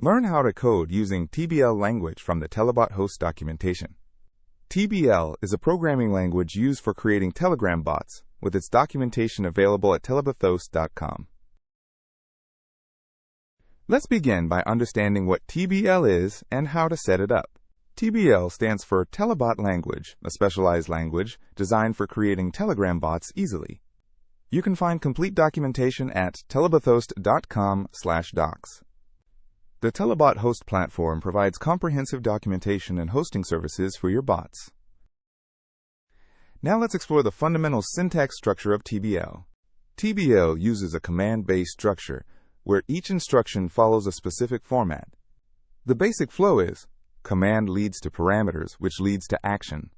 Learn how to code using TBL language from the Telebot host documentation. TBL is a programming language used for creating Telegram bots, with its documentation available at telebothost.com. Let's begin by understanding what TBL is and how to set it up. TBL stands for Telebot language, a specialized language designed for creating Telegram bots easily. You can find complete documentation at telebothost.com/docs. The Telebot host platform provides comprehensive documentation and hosting services for your bots. Now let's explore the fundamental syntax structure of TBL. TBL uses a command-based structure where each instruction follows a specific format. The basic flow is command leads to parameters, which leads to action.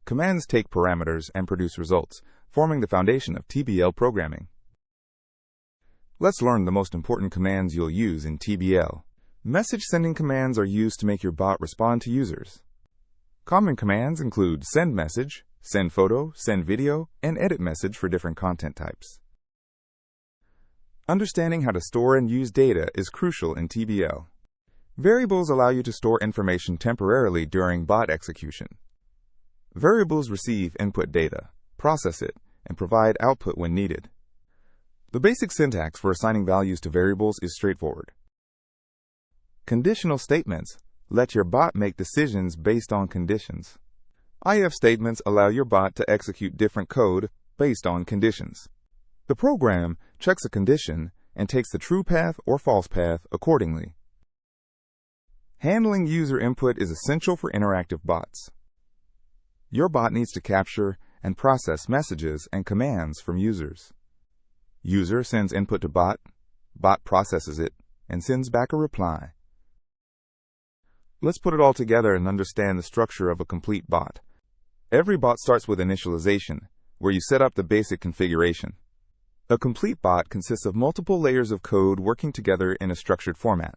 Commands take parameters and produce results, forming the foundation of TBL programming. Let's learn the most important commands you'll use in TBL. Message sending commands are used to make your bot respond to users. Common commands include send message, send photo, send video, and edit message for different content types. Understanding how to store and use data is crucial in TBL. Variables allow you to store information temporarily during bot execution. Variables receive input data, process it, and provide output when needed. The basic syntax for assigning values to variables is straightforward. Conditional statements let your bot make decisions based on conditions. IF statements allow your bot to execute different code based on conditions. The program checks a condition and takes the true path or false path accordingly. Handling user input is essential for interactive bots. Your bot needs to capture and process messages and commands from users. User sends input to bot, bot processes it, and sends back a reply. Let's put it all together and understand the structure of a complete bot. Every bot starts with initialization, where you set up the basic configuration. A complete bot consists of multiple layers of code working together in a structured format.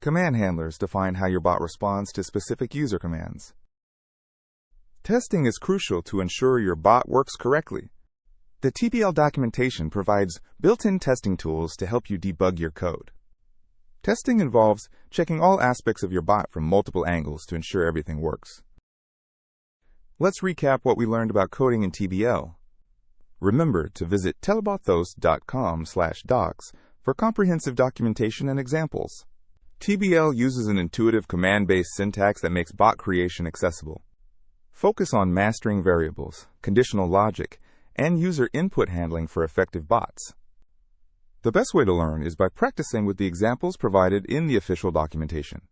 Command handlers define how your bot responds to specific user commands. Testing is crucial to ensure your bot works correctly. The TBL documentation provides built-in testing tools to help you debug your code. Testing involves checking all aspects of your bot from multiple angles to ensure everything works. Let's recap what we learned about coding in TBL. Remember to visit telebothost.com/docs for comprehensive documentation and examples. TBL uses an intuitive command-based syntax that makes bot creation accessible. Focus on mastering variables, conditional logic, and user input handling for effective bots. The best way to learn is by practicing with the examples provided in the official documentation.